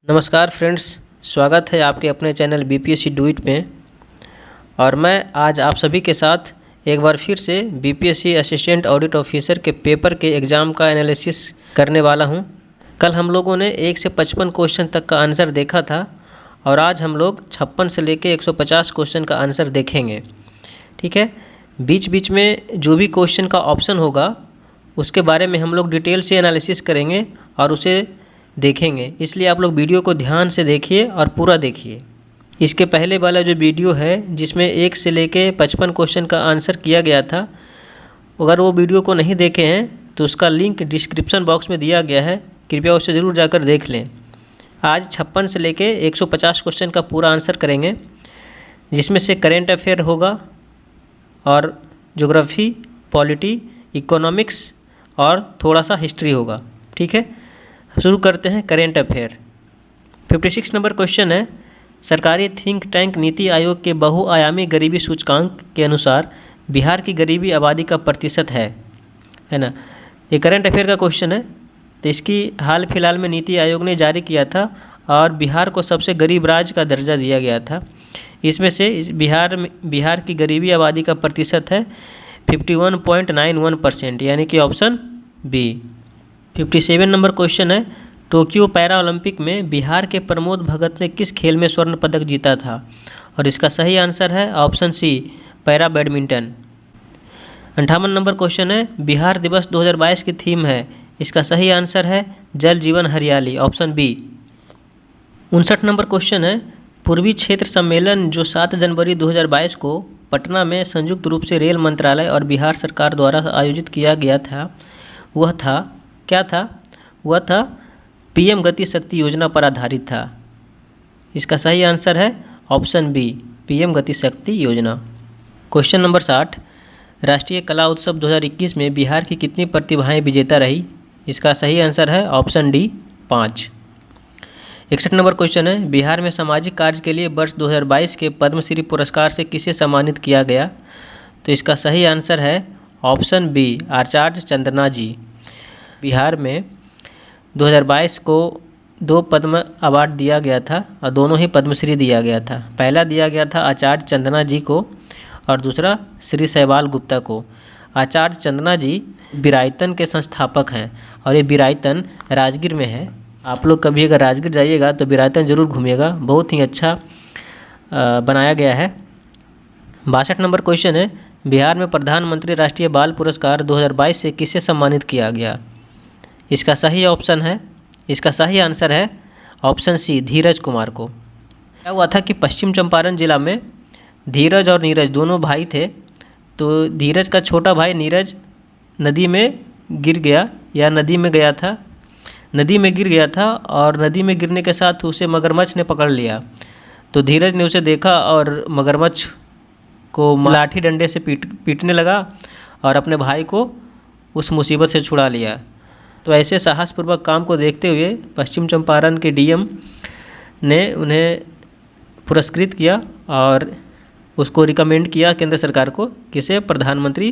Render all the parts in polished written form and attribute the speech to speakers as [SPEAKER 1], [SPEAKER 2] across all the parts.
[SPEAKER 1] नमस्कार फ्रेंड्स, स्वागत है आपके अपने चैनल बीपीएससी डू इट में। और मैं आज आप सभी के साथ एक बार फिर से बीपीएससी असिस्टेंट ऑडिट ऑफिसर के पेपर के एग्ज़ाम का एनालिसिस करने वाला हूं। कल हम लोगों ने 1 से 55 क्वेश्चन तक का आंसर देखा था और आज हम लोग 56 से लेकर 150 क्वेश्चन का आंसर देखेंगे। ठीक है, बीच बीच में जो भी क्वेश्चन का ऑप्शन होगा उसके बारे में हम लोग डिटेल से एनालिसिस करेंगे और उसे देखेंगे, इसलिए आप लोग वीडियो को ध्यान से देखिए और पूरा देखिए। इसके पहले वाला जो वीडियो है जिसमें 1 से लेके 55 क्वेश्चन का आंसर किया गया था, अगर वो वीडियो को नहीं देखे हैं तो उसका लिंक डिस्क्रिप्शन बॉक्स में दिया गया है, कृपया उसे ज़रूर जाकर देख लें। आज 56 से लेके 150 क्वेश्चन का पूरा आंसर करेंगे, जिसमें से करेंट अफेयर होगा और ज्योग्राफी, पॉलिटी, इकोनॉमिक्स और थोड़ा सा हिस्ट्री होगा। ठीक है, शुरू करते हैं करेंट अफेयर। 56 नंबर क्वेश्चन है, सरकारी थिंक टैंक नीति आयोग के बहुआयामी गरीबी सूचकांक के अनुसार बिहार की गरीबी आबादी का प्रतिशत है ना। ये करंट अफेयर का क्वेश्चन है, तो इसकी हाल फिलहाल में नीति आयोग ने जारी किया था और बिहार को सबसे गरीब राज्य का दर्जा दिया गया था। इसमें से बिहार की गरीबी आबादी का प्रतिशत है 51.91%, यानी कि ऑप्शन बी। 57 नंबर क्वेश्चन है, टोक्यो पैरा ओलंपिक में बिहार के प्रमोद भगत ने किस खेल में स्वर्ण पदक जीता था? और इसका सही आंसर है option C, para badminton. 58 number question है, बिहार दिवस 2022 की थीम है, इसका सही आंसर है जल जीवन हरियाली, ऑप्शन बी। 59 नंबर क्वेश्चन है, पूर्वी क्षेत्र सम्मेलन जो 7 जनवरी 2022 को पटना में संयुक्त रूप से रेल मंत्रालय और बिहार सरकार द्वारा आयोजित किया गया था, वह था क्या था? वह था पीएम गति शक्ति योजना पर आधारित था। इसका सही आंसर है ऑप्शन बी, पीएम गति शक्ति योजना। क्वेश्चन नंबर 60, राष्ट्रीय कला उत्सव 2021 में बिहार की कितनी प्रतिभाएं विजेता रही? इसका सही आंसर है ऑप्शन डी, 5। 61 नंबर क्वेश्चन है, बिहार में सामाजिक कार्य के लिए वर्ष 2022 के पद्मश्री पुरस्कार से किसे सम्मानित किया गया? तो इसका सही आंसर है ऑप्शन बी, आचार्य चंद्रना जी। बिहार में 2022 को 2 पद्म अवार्ड दिया गया था और दोनों ही पद्मश्री दिया गया था। पहला दिया गया था आचार्य चंदना जी को और दूसरा श्री शैवाल गुप्ता को। आचार्य चंदना जी बिरायतन के संस्थापक हैं और ये बिरायतन राजगीर में है। आप लोग कभी अगर राजगीर जाइएगा तो बिरायतन ज़रूर घूमिएगा, बहुत ही अच्छा बनाया गया है। 62 नंबर क्वेश्चन है, बिहार में प्रधानमंत्री राष्ट्रीय बाल पुरस्कार 2022 से किसे सम्मानित किया गया? इसका सही आंसर है ऑप्शन सी, धीरज कुमार को। क्या हुआ था कि पश्चिम चंपारण जिला में धीरज और नीरज दोनों भाई थे, तो धीरज का छोटा भाई नीरज नदी में गिर गया या नदी में गया था, नदी में गिर गया था और नदी में गिरने के साथ उसे मगरमच्छ ने पकड़ लिया। तो धीरज ने उसे देखा और मगरमच्छ को लाठी डंडे से पीटने लगा और अपने भाई को उस मुसीबत से छुड़ा लिया। तो ऐसे साहसपूर्वक काम को देखते हुए पश्चिम चंपारण के डीएम ने उन्हें पुरस्कृत किया और उसको रिकमेंड किया केंद्र सरकार को कि इसे प्रधानमंत्री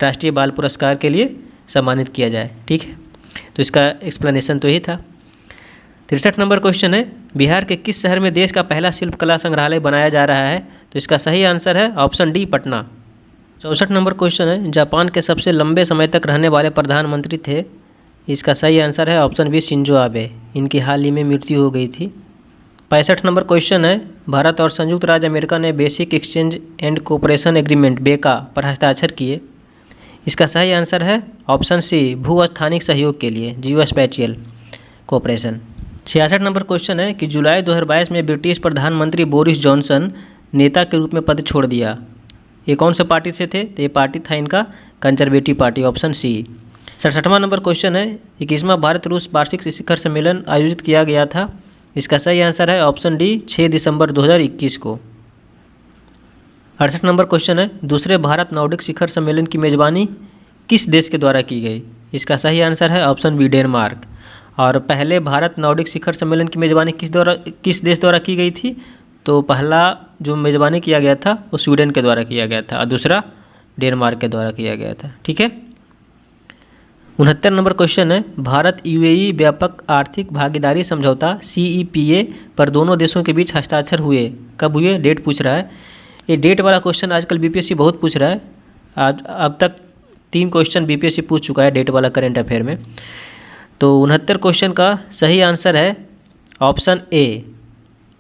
[SPEAKER 1] राष्ट्रीय बाल पुरस्कार के लिए सम्मानित किया जाए। ठीक है, तो इसका एक्सप्लेनेशन तो यही था। 63 नंबर क्वेश्चन है, बिहार के किस शहर में देश का पहला शिल्पकला संग्रहालय बनाया जा रहा है? तो इसका सही आंसर है option D, Patna. 64 number question है, जापान के सबसे लंबे समय तक रहने वाले प्रधानमंत्री थे? इसका सही आंसर है ऑप्शन बी, शिंजो आबे। इनकी हाल ही में मृत्यु हो गई थी। 65 नंबर क्वेश्चन है, भारत और संयुक्त राज्य अमेरिका ने basic exchange and cooperation agreement बेका पर हस्ताक्षर किए। इसका सही आंसर है ऑप्शन सी, भू-स्थानिक सहयोग के लिए, जियो स्पैटियल कोऑपरेशन। 66 नंबर क्वेश्चन है कि जुलाई 2022 में ब्रिटिश प्रधानमंत्री बोरिस जॉनसन नेता के रूप में पद छोड़ दिया। ये कौन से पार्टी से थे? तो ये पार्टी था इनका कंजर्वेटिव पार्टी, ऑप्शन सी। 67वां नंबर क्वेश्चन है, 21वां भारत रूस वार्षिक शिखर सम्मेलन आयोजित किया गया था। इसका सही आंसर है ऑप्शन डी, 6 दिसंबर 2021 को। 68 नंबर क्वेश्चन है, दूसरे भारत नॉर्डिक शिखर सम्मेलन की मेजबानी किस देश के द्वारा की गई? इसका सही आंसर है ऑप्शन बी, डेनमार्क। और पहले भारत नॉर्डिक शिखर सम्मेलन की मेजबानी किस देश द्वारा की गई थी? तो पहला जो मेजबानी किया गया था वो स्वीडन के द्वारा किया गया था और दूसरा डेनमार्क के द्वारा किया गया था। ठीक है, 69 नंबर क्वेश्चन है, भारत यूएई व्यापक आर्थिक भागीदारी समझौता CEPA पर दोनों देशों के बीच हस्ताक्षर हुए, कब हुए? डेट पूछ रहा है। ये डेट वाला क्वेश्चन आजकल BPSC बहुत पूछ रहा है। आज अब तक 3 क्वेश्चन BPSC पूछ चुका है डेट वाला करंट अफेयर में। तो 69 क्वेश्चन का सही आंसर है ऑप्शन ए,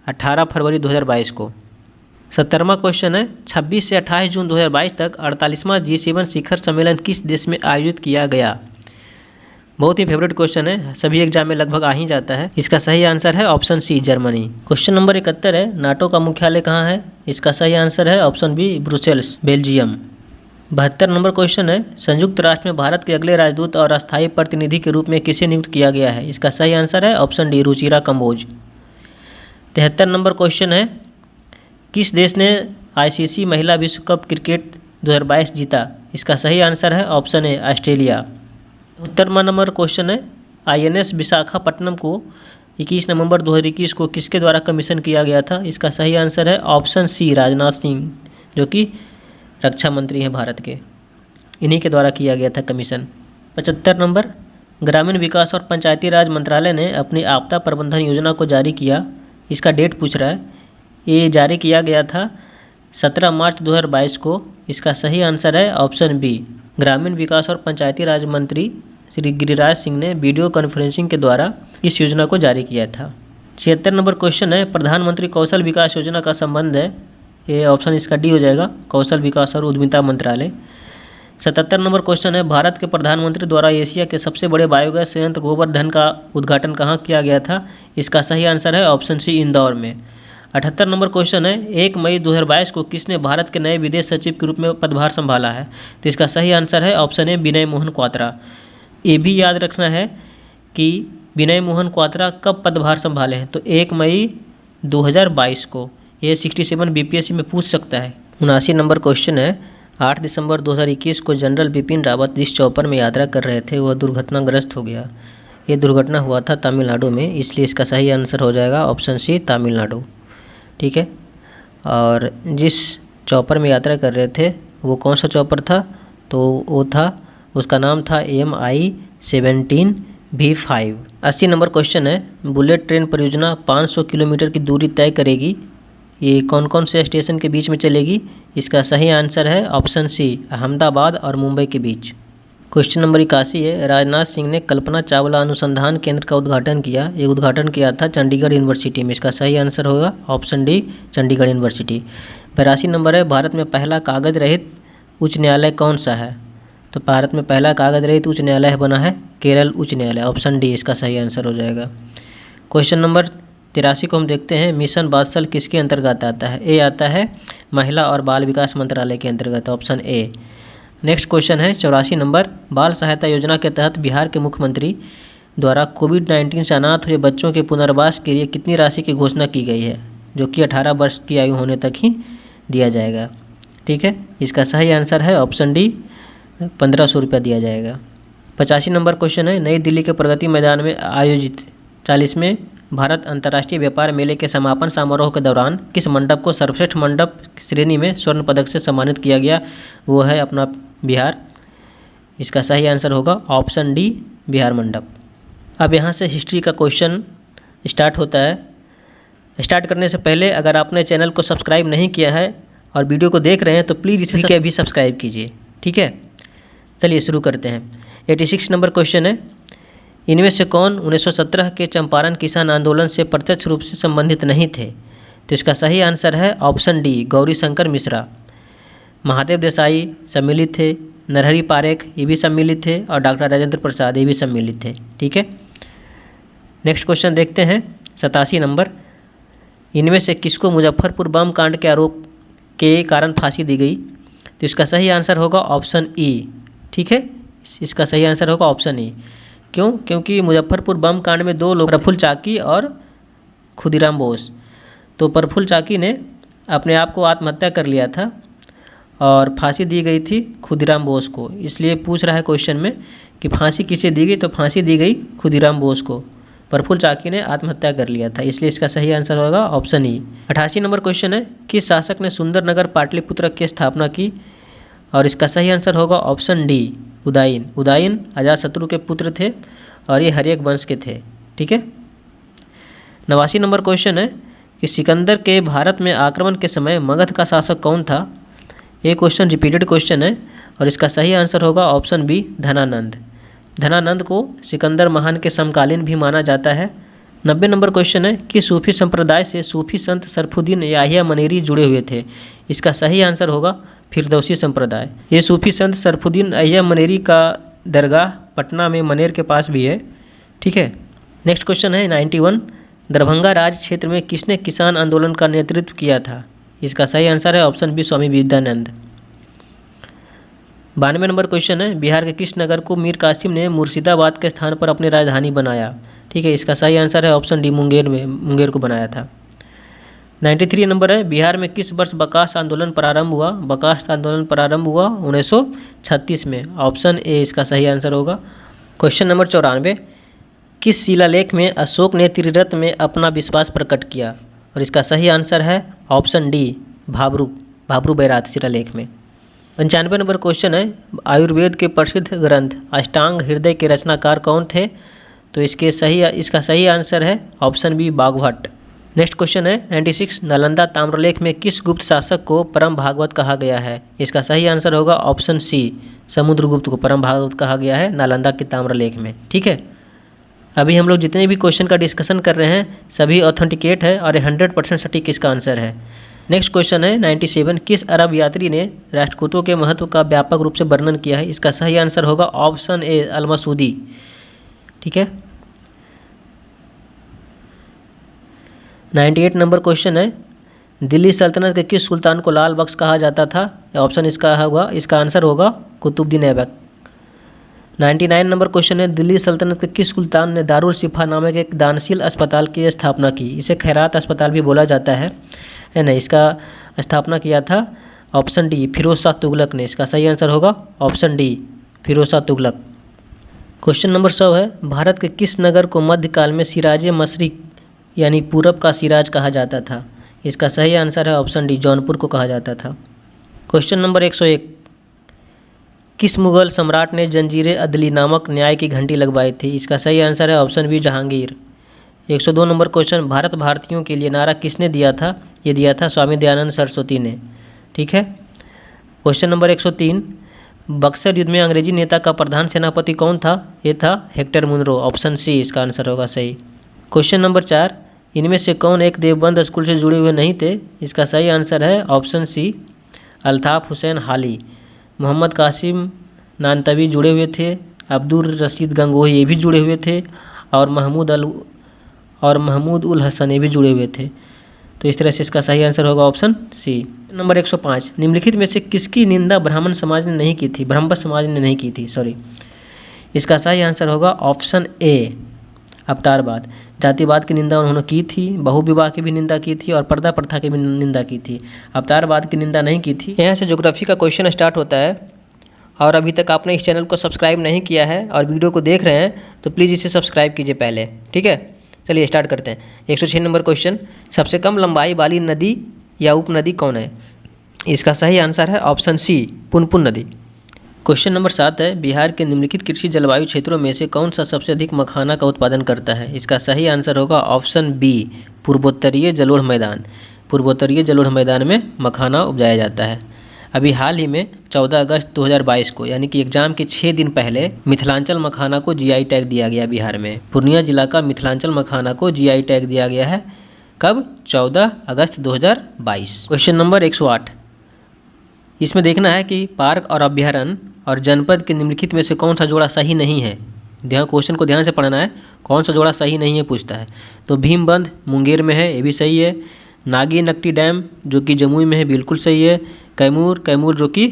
[SPEAKER 1] 18 फरवरी 2022 को। 70वां क्वेश्चन है, 26 से 28 जून 2022 तक 48वां G7 शिखर सम्मेलन किस देश में आयोजित किया गया? बहुत ही फेवरेट क्वेश्चन है, सभी एग्जाम में लगभग आ ही जाता है। इसका सही आंसर है option C, Germany. Question number 71 है, नाटो का मुख्यालय कहाँ है? इसका सही आंसर है option B, Brussels, Belgium. 72 number question है, संयुक्त राष्ट्र में भारत के अगले राजदूत और अस्थायी प्रतिनिधि के रूप में किसे नियुक्त किया गया है? इसका सही आंसर है option D, Ruchira Kamboj. 73 number question है, किस देश ने ICC महिला विश्व कप क्रिकेट 2022 जीता? इसका सही आंसर है ऑप्शन ए, ऑस्ट्रेलिया। 73वां नंबर क्वेश्चन है, INS विशाखापट्टनम को 21 नवंबर 2021 को किसके द्वारा कमीशन किया गया था? इसका सही आंसर है ऑप्शन सी, राजनाथ सिंह, जो कि रक्षा मंत्री हैं भारत के, इन्हीं के द्वारा किया गया था कमीशन। 75 नंबर, ग्रामीण विकास और पंचायती राज मंत्रालय ने अपनी आपदा प्रबंधन योजना को जारी किया, इसका डेट पूछ रहा है। ये जारी किया गया था 17 मार्च 2022 को। इसका सही आंसर है ऑप्शन बी, ग्रामीण विकास और पंचायती राज मंत्री श्री गिरिराज सिंह ने वीडियो कॉन्फ्रेंसिंग के द्वारा इस योजना को जारी किया था। 76 नंबर क्वेश्चन है, प्रधानमंत्री कौशल विकास योजना का संबंध है, ये ऑप्शन इसका डी हो जाएगा, कौशल विकास और उद्यमिता मंत्रालय। 77 नंबर क्वेश्चन है, भारत के प्रधानमंत्री द्वारा एशिया के सबसे बड़े बायोगैस संयंत्र गोवर्धन का उद्घाटन कहाँ किया गया था? इसका सही आंसर है ऑप्शन सी, इंदौर में। 78 नंबर क्वेश्चन है, 1 मई 2022 को किसने भारत के नए विदेश सचिव के रूप में पदभार संभाला है? तो इसका सही आंसर है ऑप्शन ए, विनय मोहन क्वात्रा। ये भी याद रखना है कि विनय मोहन क्वात्रा कब पदभार संभाले हैं, तो 1 मई 2022 को। ये 67 BPSC में पूछ सकता है। 79 नंबर क्वेश्चन है, 8 दिसंबर 2021 को जनरल बिपिन रावत जिस चॉपर में यात्रा कर रहे थे वह दुर्घटनाग्रस्त हो गया। ये दुर्घटना हुआ था तमिलनाडु में, इसलिए इसका सही आंसर हो जाएगा ऑप्शन सी, तमिलनाडु। ठीक है, और जिस चॉपर में यात्रा कर रहे थे वो कौन सा चॉपर था? तो वो था, उसका नाम था MI-17 V5। 80 नंबर क्वेश्चन है, बुलेट ट्रेन परियोजना 500 किलोमीटर की दूरी तय करेगी, ये कौन कौन से स्टेशन के बीच में चलेगी? इसका सही आंसर है ऑप्शन सी, अहमदाबाद और मुंबई के बीच। क्वेश्चन नंबर 81 है, राजनाथ सिंह ने कल्पना चावला अनुसंधान केंद्र का उद्घाटन किया, ये उद्घाटन किया था चंडीगढ़ यूनिवर्सिटी में। इसका सही आंसर होगा option D, Chandigarh university. 82 number है, भारत में पहला कागज रहित उच्च न्यायालय कौन सा है? तो भारत में पहला कागज रहित उच्च न्यायालय बना है केरल उच्च न्यायालय, ऑप्शन डी इसका सही आंसर हो जाएगा। क्वेश्चन नंबर 83 को हम देखते हैं, मिशन वात्सल किसके अंतर्गत आता है? ए आता है महिला और बाल विकास मंत्रालय के अंतर्गत, ऑप्शन ए। नेक्स्ट क्वेश्चन है 84 नंबर, बाल सहायता योजना के तहत बिहार के मुख्यमंत्री द्वारा कोविड-19 से अनाथ हुए बच्चों के पुनर्वास के लिए कितनी राशि की घोषणा की गई है? जो कि 18 वर्ष की आयु होने तक ही दिया जाएगा। ठीक है, इसका सही आंसर है ऑप्शन डी, 1500 रुपया दिया जाएगा। 85 नंबर क्वेश्चन है, नई दिल्ली के प्रगति मैदान में आयोजित 40वें भारत अंतर्राष्ट्रीय व्यापार मेले के समापन समारोह के दौरान किस मंडप को सर्वश्रेष्ठ मंडप श्रेणी में स्वर्ण पदक से सम्मानित किया गया? वो है अपना बिहार। इसका सही आंसर होगा ऑप्शन डी, बिहार मंडप। अब यहाँ से हिस्ट्री का क्वेश्चन स्टार्ट होता है। स्टार्ट करने से पहले अगर आपने चैनल को सब्सक्राइब नहीं किया है और वीडियो को देख रहे हैं तो प्लीज़ इसे भी सब्सक्राइब कीजिए। ठीक है, चलिए शुरू करते हैं। 86 नंबर क्वेश्चन है, इनमें से कौन 1917 के चंपारण किसान आंदोलन से प्रत्यक्ष रूप से संबंधित नहीं थे? तो इसका सही आंसर है ऑप्शन डी, गौरी शंकर मिश्रा। महादेव देसाई सम्मिलित थे, नरहरि पारेख ये भी सम्मिलित थे और डॉक्टर राजेंद्र प्रसाद ये भी सम्मिलित थे। ठीक है, नेक्स्ट क्वेश्चन देखते हैं 87 नंबर, इनमें से किसको मुजफ्फरपुर बम कांड के आरोप के कारण फांसी दी गई? तो इसका सही आंसर होगा ऑप्शन ई। ठीक है, इसका सही आंसर होगा ऑप्शन ई। क्यों? क्योंकि मुजफ्फरपुर बम कांड में 2 लोग, प्रफुल्ल चाकी और खुदीराम बोस। तो प्रफुल्ल चाकी ने अपने आप को आत्महत्या कर लिया था और फांसी दी गई थी खुदीराम बोस को। इसलिए पूछ रहा है क्वेश्चन में कि फांसी किसे दी गई? तो फांसी दी गई खुदीराम बोस को। प्रफुल्ल चाकी ने आत्महत्या कर लिया था, इसलिए इसका सही आंसर होगा ऑप्शन ई। 88 नंबर क्वेश्चन है, किस शासक ने सुंदरनगर पाटलिपुत्र की स्थापना की? और इसका सही आंसर होगा ऑप्शन डी, उदायन। उदायन अजातशत्रु के पुत्र थे और ये हर्यक वंश के थे। ठीक है। 89 नंबर क्वेश्चन है कि सिकंदर के भारत में आक्रमण के समय मगध का शासक कौन था। ये क्वेश्चन रिपीटेड क्वेश्चन है और इसका सही आंसर होगा ऑप्शन बी, धनानंद। धनानंद को सिकंदर महान के समकालीन भी माना जाता है। 90 नंबर क्वेश्चन है कि सूफी संप्रदाय से सूफी संत सरफुद्दीन याहिया मनेरी जुड़े हुए थे। इसका सही आंसर होगा फिरदौसी संप्रदाय। ये सूफी संत सरफुद्दीन याहिया मनेरी का दरगाह पटना में मनेर के पास भी है। ठीक है। नेक्स्ट क्वेश्चन है 91, दरभंगा राज क्षेत्र में किसने किसान आंदोलन का नेतृत्व किया था। इसका सही आंसर है option B, Swami Vivekananda. 92 number question है बिहार के किस नगर को मीर कासिम ने मुर्शिदाबाद के स्थान पर अपनी राजधानी बनाया। ठीक है। इसका सही आंसर है ऑप्शन डी, मुंगेर को बनाया था। 93 नंबर है बिहार में किस वर्ष बकास आंदोलन प्रारंभ हुआ। बकास आंदोलन प्रारंभ हुआ 1936 में। ऑप्शन ए इसका सही आंसर होगा। क्वेश्चन नंबर 94, किस शिलालेख में अशोक ने त्रिरत्न में अपना विश्वास प्रकट किया। और इसका सही आंसर है ऑप्शन डी, भाब्रू बैरात शिलालेख में। 95 नंबर क्वेश्चन है आयुर्वेद के प्रसिद्ध ग्रंथ अष्टांग हृदय के रचनाकार कौन थे। तो इसका सही आंसर है ऑप्शन बी, बागभट्ट। नेक्स्ट क्वेश्चन है 96, नालंदा ताम्रलेख में किस गुप्त शासक को परम भागवत कहा गया है। इसका सही आंसर होगा ऑप्शन सी, समुद्रगुप्त को परम भागवत कहा गया है नालंदा के ताम्रलेख में। ठीक है। अभी हम लोग जितने भी क्वेश्चन का डिस्कशन कर रहे हैं सभी ऑथेंटिकेट है और 100% सटीक इसका आंसर है। नेक्स्ट क्वेश्चन है 97, किस अरब यात्री ने राष्ट्रकूटों के महत्व का व्यापक रूप से वर्णन किया है। इसका सही आंसर होगा ऑप्शन ए, अल-मसूदी। ठीक है। 98 नंबर क्वेश्चन है दिल्ली सल्तनत के किस सुल्तान को लाल बख्श कहा जाता था। ऑप्शन इसका आंसर होगा कुतुबुद्दीन ऐबक। 99 नंबर क्वेश्चन है दिल्ली सल्तनत के किस सुल्तान ने दारुल शिफा नामक एक दानशील अस्पताल की स्थापना की। इसे खैरात अस्पताल भी बोला जाता है ना। इसका स्थापना किया था ऑप्शन डी, फिरोज शाह तुगलक ने। इसका सही आंसर होगा option D, Firoz Shah Tughlaq. Question number 100 है भारत के किस नगर को मध्यकाल में सिराज मशरिक यानी पूरब का सिराज कहा जाता था। इसका सही आंसर है ऑप्शन डी, जौनपुर को कहा जाता था। क्वेश्चन नंबर 101, किस मुगल सम्राट ने जंजीरे अदली नामक न्याय की घंटी लगवाई थी। इसका सही आंसर है option B, Jahangir. 102 number question, Bharat भारतीयों के लिए नारा किसने दिया था। ये दिया था स्वामी दयानंद सरस्वती ने। ठीक है। क्वेश्चन नंबर 103, बक्सर युद्ध में अंग्रेजी नेता का प्रधान सेनापति कौन था। ये था हेक्टर मुनरो। ऑप्शन सी इसका आंसर होगा सही। क्वेश्चन नंबर 4, इनमें से कौन एक देवबंद स्कूल से जुड़े हुए नहीं थे। इसका सही आंसर है ऑप्शन सी, अल्ताफ हुसैन हाली। मोहम्मद कासिम नानतवी जुड़े हुए थे, अब्दुल रशीद गंगोही ये भी जुड़े हुए थे और महमूद उल हसन ये भी जुड़े हुए थे। तो इस तरह से इसका सही आंसर होगा ऑप्शन सी। नंबर 105, निम्नलिखित में से किसकी निंदा ब्राह्मण समाज ने नहीं की थी, ब्रह्मपद समाज ने नहीं की थी, सॉरी। इसका सही आंसर होगा ऑप्शन ए, अवतारवाद। जातिवाद की निंदा उन्होंने की थी, बहुविवाह की भी निंदा की थी और पर्दा प्रथा की भी निंदा की थी। अवतारवाद की निंदा नहीं की थी। यहाँ से ज्योग्राफी का क्वेश्चन स्टार्ट होता है और अभी तक आपने इस चैनल को सब्सक्राइब नहीं किया है और वीडियो को देख रहे हैं तो प्लीज़ इसे सब्सक्राइब कीजिए पहले। ठीक है। चलिए स्टार्ट करते हैं। 106 नंबर क्वेश्चन, सबसे कम लंबाई वाली नदी या उपनदी कौन है। इसका सही आंसर है ऑप्शन सी, पुनपुन नदी। क्वेश्चन नंबर 7 है बिहार के निम्नलिखित कृषि जलवायु क्षेत्रों में से कौन सा सबसे अधिक मखाना का उत्पादन करता है। इसका सही आंसर होगा ऑप्शन बी, पूर्वोत्तरीय जलोढ़ मैदान। पूर्वोत्तरीय जलोढ़ मैदान में मखाना उपजाया जाता है। अभी हाल ही में 14 अगस्त 2022 को यानी कि एग्जाम के 6 दिन पहले मिथिलांचल मखाना को जीआई टैग दिया गया बिहार में। पूर्णिया जिला का मिथिलांचल मखाना को जीआई टैग दिया गया है। कब? 14 अगस्त 2022। क्वेश्चन नंबर 108, इसमें देखना है कि पार्क और अभ्यारण्य और जनपद के निम्नलिखित में से कौन सा जोड़ा सही नहीं है। क्वेश्चन को ध्यान से पढ़ना है, कौन सा जोड़ा सही नहीं है पूछता है। तो भीमबंध मुंगेर में है, ये भी सही है। नागी नकटी डैम जो कि जमुई में है, बिल्कुल सही है। कैमूर जो कि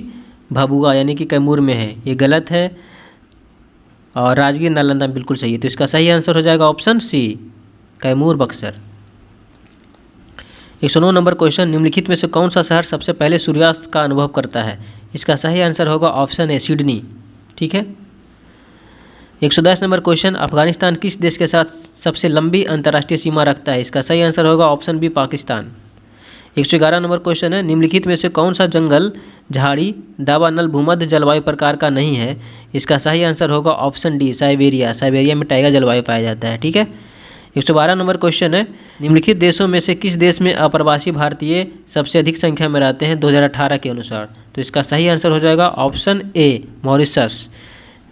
[SPEAKER 1] भभुआ यानी कि कैमूर में है, ये गलत है। और राजगीर नालंदा बिल्कुल सही है। तो इसका सही आंसर हो जाएगा option C, Kaimur Buxar. 109 number question, निम्नलिखित में से कौन सा शहर सबसे पहले सूर्यास्त का अनुभव करता है। इसका सही आंसर होगा ऑप्शन ए, सिडनी। ठीक है। 110 नंबर क्वेश्चन, अफगानिस्तान किस देश के साथ सबसे लंबी अंतर्राष्ट्रीय सीमा रखता है। इसका सही आंसर होगा option B, Pakistan. 111 number question है, निम्नलिखित में से कौन सा जंगल, झाड़ी, दावानल भूमध्य जलवायु प्रकार का नहीं है? इसका सही आंसर होगा ऑप्शन डी, साइबेरिया। साइबेरिया में टाइगर जलवायु पाया जाता है। ठीक है। 112 नंबर क्वेश्चन है, निम्नलिखित देशों में से किस देश में अप्रवासी भारतीय सबसे अधिक संख्या में रहते हैं 2018 के अनुसार? तो इसका सही आंसर हो जाएगा option A, Mauritius.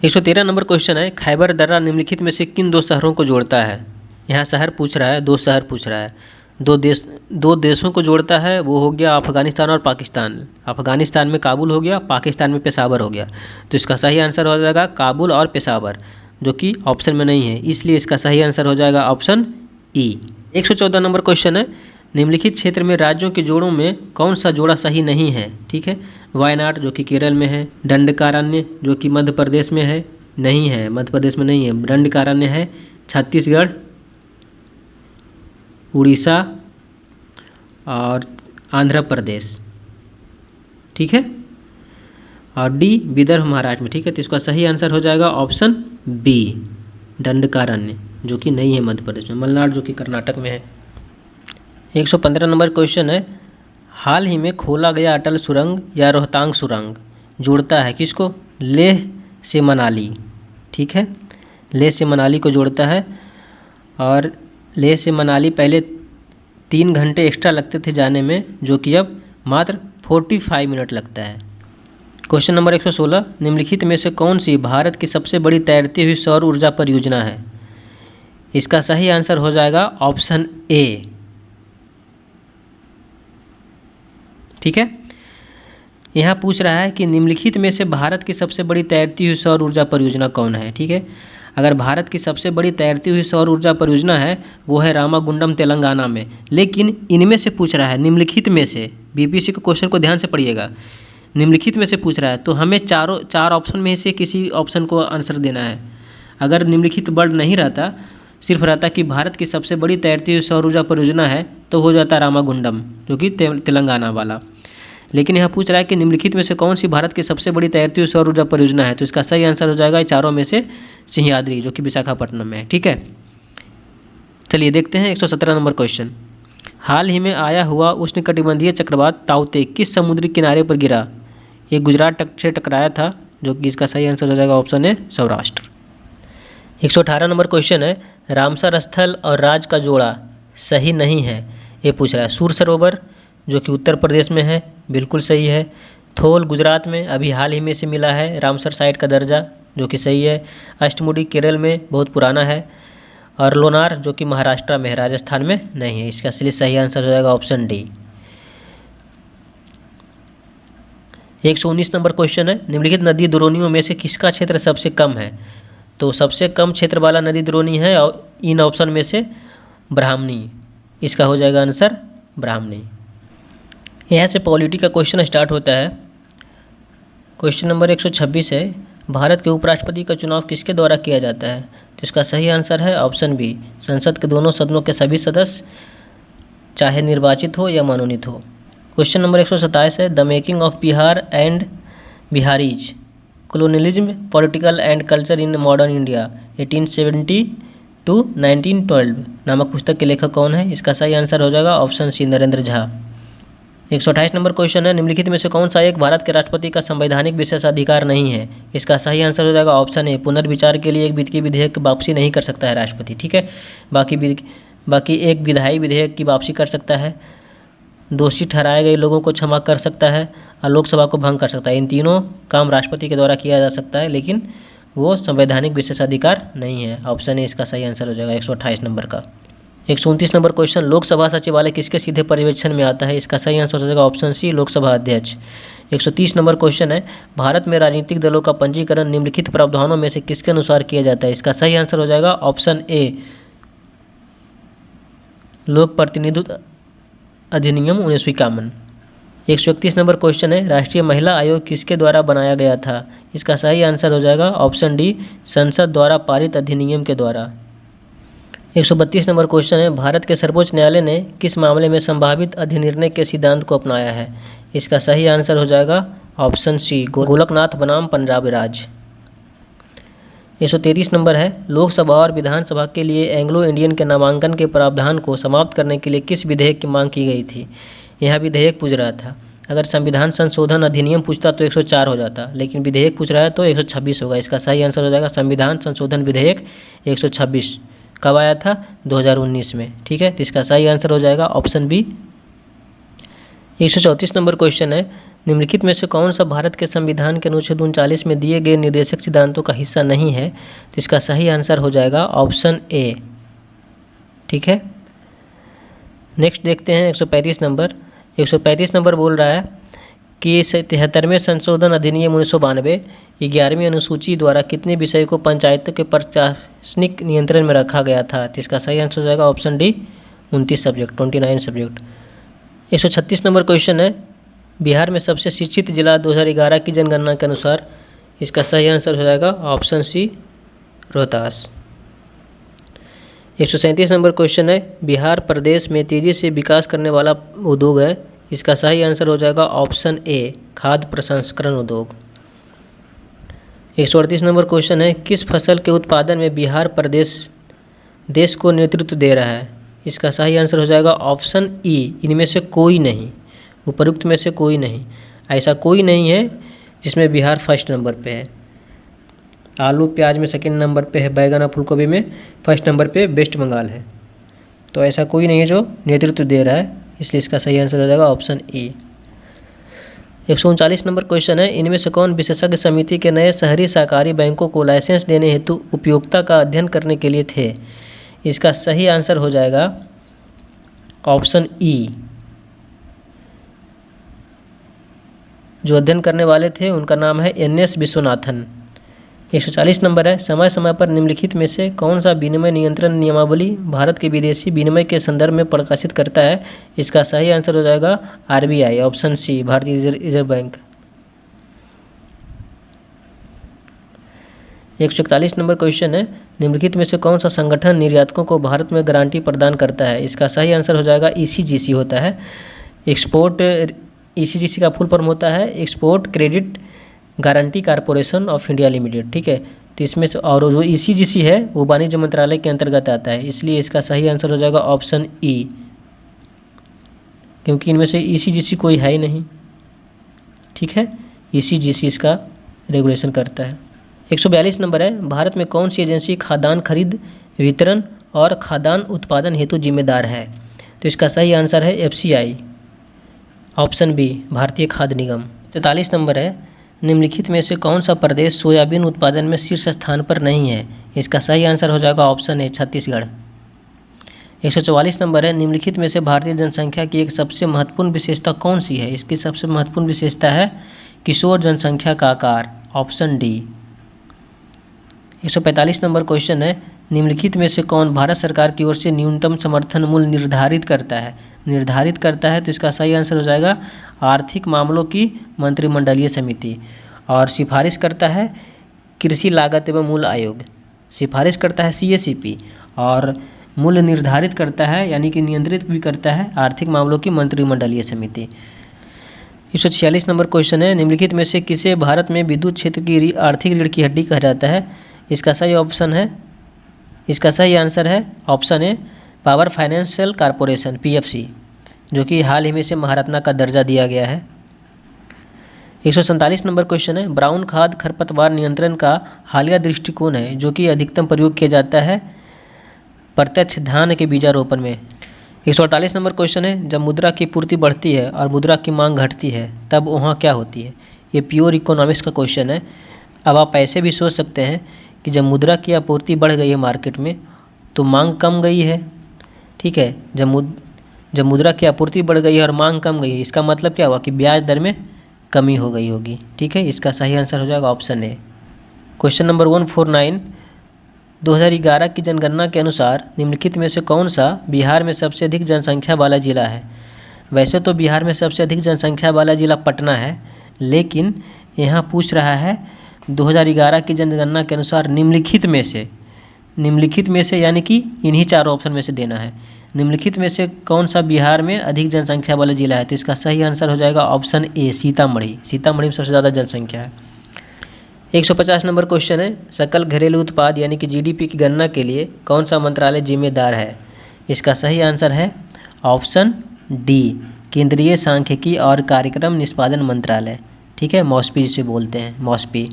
[SPEAKER 1] 113 number question है, खैबर दर्रा निम्नलिखित में से किन दो शहरों को जोड़ता है? यहाँ शहर पूछ रहा है, दो शहर पूछ रहा है। दो देशों को जोड़ता है, वो हो गया अफगानिस्तान और पाकिस्तान। अफगानिस्तान में काबुल हो गया, पाकिस्तान में पेशावर हो गया। तो इसका सही आंसर हो जाएगा काबुल और पेशावर, जो कि ऑप्शन में नहीं है, इसलिए इसका सही आंसर हो जाएगा ऑप्शन ई। 114 नंबर क्वेश्चन है, निम्नलिखित क्षेत्र में राज्यों के जोड़ों में कौन सा जोड़ा सही नहीं है? ठीक है। वायनाड जो कि केरल में है, दंडकारण्य जो कि मध्य प्रदेश में है, नहीं है, मध्य प्रदेश में नहीं है। दंडकारण्य है छत्तीसगढ़, उड़ीसा और आंध्र प्रदेश। ठीक है। और डी विदर्भ महाराष्ट्र में। ठीक है। तो इसका सही आंसर हो जाएगा ऑप्शन बी, दंडकारण्य, जो कि नहीं है मध्य प्रदेश में। मलनाड जो कि कर्नाटक में है। 115 नंबर क्वेश्चन है, हाल ही में खोला गया अटल सुरंग या रोहतांग सुरंग जोड़ता है किसको? लेह से मनाली। ठीक है। लेह से मनाली को जोड़ता है, और लेह से मनाली पहले 3 घंटे एक्स्ट्रा लगते थे जाने में, जो कि अब मात्र 45 मिनट लगता है। क्वेश्चन नंबर 116, निम्नलिखित में से कौन सी भारत की सबसे बड़ी तैरती हुई सौर ऊर्जा परियोजना है? इसका सही आंसर हो जाएगा ऑप्शन ए। ठीक है। यहाँ पूछ रहा है कि निम्नलिखित में से भारत की सबसे बड़ी तैरती हुई सौर ऊर्जा परियोजना कौन है? ठीक है। अगर भारत की सबसे बड़ी तैरती हुई सौर ऊर्जा परियोजना है, वो है रामागुंडम तेलंगाना में। लेकिन इनमें से पूछ रहा है, निम्नलिखित में से। बीपीएससी के क्वेश्चन को ध्यान से पढ़िएगा, निम्नलिखित में से पूछ रहा है, तो हमें चार ऑप्शन में से किसी ऑप्शन को आंसर देना है। अगर निम्नलिखित वर्ड नहीं रहता, सिर्फ रहता कि भारत की सबसे बड़ी तैरती हुई सौर ऊर्जा परियोजना है, तो हो जाता रामागुंडम, जो कि तेलंगाना वाला। लेकिन यहाँ पूछ रहा है कि निम्नलिखित में से कौन सी भारत की सबसे बड़ी तैरती हुई सौर ऊर्जा परियोजना है? तो इसका सही आंसर हो जाएगा चारों में से सह्याद्री, जो कि विशाखापट्टनम में है। ठीक है। चलिए देखते हैं 117 नंबर क्वेश्चन, हाल ही में आया हुआ उष्णकटिबंधीय चक्रवात ताउते किस समुद्री किनारे पर गिरा? ये गुजरात तट से टकराया था, जो कि इसका सही आंसर हो जाएगा ऑप्शन है सौराष्ट्र। 118 नंबर क्वेश्चन है, रामसर स्थल और राज का जोड़ा सही नहीं है, ये पूछ रहा है। सूर सरोवर जो कि उत्तर प्रदेश में है, बिल्कुल सही है। थोल गुजरात में अभी हाल ही में से मिला है रामसर साइट का दर्जा, जो कि सही है। अष्टमुडी केरल में बहुत पुराना है, और लोनार जो कि महाराष्ट्र में है, राजस्थान में नहीं है। इसका सही आंसर हो जाएगा ऑप्शन डी। 119 नंबर क्वेश्चन है, निम्नलिखित नदी द्रोणियों में से किसका क्षेत्र सबसे कम है? तो सबसे कम क्षेत्र वाला नदी द्रोणी है इन ऑप्शन में से ब्राह्मणी, इसका हो जाएगा आंसर ब्राह्मणी। यहाँ से पॉलिटी का क्वेश्चन स्टार्ट होता है। क्वेश्चन नंबर 126 है, भारत के उपराष्ट्रपति का चुनाव किसके द्वारा किया जाता है? तो इसका सही आंसर है ऑप्शन बी, संसद के दोनों सदनों के सभी सदस्य, चाहे निर्वाचित हो या मनोनीत हो। क्वेश्चन नंबर 127 है, the making of Bihar and Bihari's, colonialism, political and culture in modern India 1870 to 1912 नामक पुस्तक के लेखक कौन है? इसका सही आंसर हो जाएगा option C, Narendra Jha. 128 number question है, निम्नलिखित में से कौन सा एक भारत के राष्ट्रपति का संवैधानिक विशेषाधिकार नहीं है? इसका सही आंसर हो जाएगा ऑप्शन ए, पुनर्विचार के लिए एक वित्तीय विधेयक की वापसी नहीं कर सकता है राष्ट्रपति। ठीक है। बाकी एक विधायी विधेयक की वापसी कर सकता है, दोषी ठहराए गए लोगों को क्षमा कर सकता है, और लोकसभा को भंग कर सकता है। इन तीनों काम राष्ट्रपति के द्वारा किया जा सकता है, लेकिन वो संवैधानिक विशेषाधिकार नहीं है। ऑप्शन ए इसका सही आंसर हो जाएगा 128 नंबर का। 129 नंबर क्वेश्चन, लोकसभा सचिवालय किसके सीधे पर्यवेक्षण में आता है? इसका सही आंसर हो जाएगा ऑप्शन सी, लोकसभा अध्यक्ष। 130 नंबर क्वेश्चन है, भारत में राजनीतिक दलों का पंजीकरण निम्नलिखित प्रावधानों में से किसके अनुसार किया जाता है? इसका सही आंसर हो जाएगा ऑप्शन ए, लोक प्रतिनिधित्व अधिनियम 1951। 131 नंबर क्वेश्चन है, राष्ट्रीय महिला आयोग किसके द्वारा बनाया गया था? इसका सही आंसर हो जाएगा ऑप्शन डी, संसद द्वारा पारित अधिनियम के द्वारा। 132 नंबर क्वेश्चन है, भारत के सर्वोच्च न्यायालय ने किस मामले में संभावित अधिनिर्णय के सिद्धांत को अपनाया है? इसका सही आंसर हो जाएगा ऑप्शन सी, गोलकनाथ बनाम पंजाब राज्य। 133 नंबर है, लोकसभा और विधानसभा के लिए एंग्लो इंडियन के नामांकन के प्रावधान को समाप्त करने के लिए किस विधेयक की मांग की गई थी? यहाँ विधेयक पूछ रहा था। अगर संविधान संशोधन अधिनियम पूछता तो 104 हो जाता, लेकिन विधेयक पूछ रहा है तो 126 होगा। इसका सही आंसर हो जाएगा संविधान संशोधन विधेयक 126। कब आया था? 2019 में। ठीक है, तो इसका सही आंसर हो जाएगा ऑप्शन बी। 134 नंबर क्वेश्चन है, निम्नलिखित में से कौन सा भारत के संविधान के अनुच्छेद 39 में दिए गए निर्देशक सिद्धांतों का हिस्सा नहीं है? तो इसका सही आंसर हो जाएगा ऑप्शन ए। ठीक है, नेक्स्ट देखते हैं 135 नंबर। 135 नंबर बोल रहा है कि 73वें संशोधन अधिनियम 1992 11वीं अनुसूची द्वारा कितने विषय को पंचायतों के प्रशासनिक नियंत्रण में रखा गया था? तो इसका सही आंसर हो जाएगा option D 29 subject, 29 subject. 136 number question है, बिहार में सबसे शिक्षित जिला 2011 की जनगणना के अनुसार, इसका सही आंसर हो जाएगा option C Rohtas. 137 number question है, बिहार प्रदेश में तेजी से विकास करने वाला उद्योग है। इसका सही आंसर हो जाएगा ऑप्शन ए खाद्य प्रसंस्करण उद्योग। 138 नंबर क्वेश्चन है, किस फसल के उत्पादन में बिहार प्रदेश देश को नेतृत्व दे रहा है? इसका सही आंसर हो जाएगा ऑप्शन ई इनमें से कोई नहीं, उपरोक्त में से कोई नहीं। ऐसा कोई नहीं है जिसमें बिहार फर्स्ट नंबर पे है। आलू प्याज में सेकंड नंबर पे है, बैगन और फूलगोभी में फर्स्ट नंबर पे वेस्ट बंगाल है। तो ऐसा कोई नहीं है जो नेतृत्व दे रहा है, इसलिए इसका सही आंसर हो जाएगा ऑप्शन ए। 139 नंबर क्वेश्चन है, इनमें से कौन विशेषज्ञ समिति के नए शहरी सहकारी बैंकों को लाइसेंस देने हेतु उपयोगिता का अध्ययन करने के लिए थे? इसका सही आंसर हो जाएगा ऑप्शन ई। जो अध्ययन करने वाले थे उनका नाम है NS विश्वनाथन। 140 नंबर है, समय समय पर निम्नलिखित में से कौन सा विनिमय नियंत्रण नियमावली भारत के विदेशी विनिमय के संदर्भ में प्रकाशित करता है? इसका सही आंसर हो जाएगा RBI, ऑप्शन सी भारतीय रिजर्व बैंक। 141 नंबर क्वेश्चन है, निम्नलिखित में से कौन सा संगठन निर्यातकों को भारत में गारंटी प्रदान करता है? इसका सही आंसर हो जाएगा ECGC होता है। ECGC का फुल फॉर्म होता है export credit guarantee corporation of India limited. ठीक है, तो इसमें से और जो ECGC है वो वाणिज्य मंत्रालय के अंतर्गत आता है, इसलिए इसका सही आंसर हो जाएगा ऑप्शन ई, क्योंकि इनमें से ECGC कोई है ही नहीं। ठीक है, ECGC इसका रेगुलेशन करता है। 142 नंबर है, भारत में कौन सी एजेंसी खाद्यान्न खरीद वितरण और खाद्यान्न उत्पादन हेतु जिम्मेदार है? तो इसका सही आंसर है FCI, ऑप्शन बी भारतीय खाद्य निगम। 43 नंबर है, निम्नलिखित में से कौन सा प्रदेश सोयाबीन उत्पादन में शीर्ष स्थान पर नहीं है? इसका सही आंसर हो जाएगा ऑप्शन ए छत्तीसगढ़। 144 नंबर है, निम्नलिखित में से भारतीय जनसंख्या की एक सबसे महत्वपूर्ण विशेषता कौन सी है? इसकी सबसे महत्वपूर्ण विशेषता है किशोर जनसंख्या का आकार, ऑप्शन डी। 145 नंबर क्वेश्चन है, निम्नलिखित में से कौन भारत सरकार की ओर से न्यूनतम समर्थन मूल्य निर्धारित करता है? तो इसका सही आंसर हो जाएगा आर्थिक मामलों की मंत्रिमंडलीय समिति, और सिफारिश करता है कृषि लागत एवं मूल्य आयोग, सिफारिश करता है CACP, और मूल्य निर्धारित करता है यानी कि नियंत्रित भी करता है आर्थिक मामलों की मंत्रिमंडलीय समिति। 146 नंबर क्वेश्चन है, निम्नलिखित में से किसे भारत में विद्युत क्षेत्र की आर्थिक रीढ़ की हड्डी कहा जाता है? इसका सही आंसर है ऑप्शन ए पावर फाइनेंशियल कॉरपोरेशन PFC, जो कि हाल ही में से महारत्ना का दर्जा दिया गया है। 147 नंबर क्वेश्चन है, ब्राउन खाद खरपतवार नियंत्रण का हालिया दृष्टिकोण है जो कि अधिकतम प्रयोग किया जाता है प्रत्यक्ष धान के बीजारोपण में। 148 नंबर क्वेश्चन है, जब मुद्रा की पूर्ति बढ़ती है और मुद्रा की मांग घटती है तब वहाँ क्या होती है? ये प्योर इकोनॉमिक्स का क्वेश्चन है। अब आप ऐसे भी सोच सकते हैं कि जब मुद्रा की आपूर्ति बढ़ गई है मार्केट में तो मांग कम गई है। ठीक है, जब मुद्रा की आपूर्ति बढ़ गई है और मांग कम गई है, इसका मतलब क्या हुआ कि ब्याज दर में कमी हो गई होगी। ठीक है, इसका सही आंसर हो जाएगा ऑप्शन ए। क्वेश्चन नंबर 149, 2011 की जनगणना के अनुसार निम्नलिखित में से कौन सा बिहार में सबसे अधिक जनसंख्या वाला जिला है? वैसे तो बिहार में सबसे अधिक जनसंख्या वाला जिला पटना है, लेकिन यहाँ पूछ रहा है 2011 की जनगणना के अनुसार निम्नलिखित में से यानी कि इन्हीं चारों ऑप्शन में से देना है। निम्नलिखित में से कौन सा बिहार में अधिक जनसंख्या वाला जिला है? तो इसका सही आंसर हो जाएगा ऑप्शन ए सीतामढ़ी। सीतामढ़ी में सबसे ज़्यादा जनसंख्या है। 150 नंबर क्वेश्चन है, सकल घरेलू उत्पाद यानी कि GDP की गणना के लिए कौन सा मंत्रालय जिम्मेदार है? इसका सही आंसर है ऑप्शन डी केंद्रीय सांख्यिकी और कार्यक्रम निष्पादन मंत्रालय, ठीक है, मॉस्पी जिसे बोलते हैं, मॉस्पी।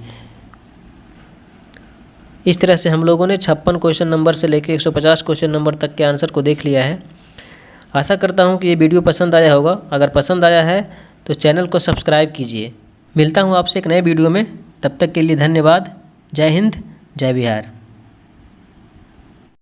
[SPEAKER 1] इस तरह से हम लोगों ने 56 क्वेश्चन नंबर से लेकर 150 क्वेश्चन नंबर तक के आंसर को देख लिया है। आशा करता हूँ कि ये वीडियो पसंद आया होगा। अगर पसंद आया है तो चैनल को सब्सक्राइब कीजिए। मिलता हूँ आपसे एक नए वीडियो में, तब तक के लिए धन्यवाद। जय हिंद, जय बिहार।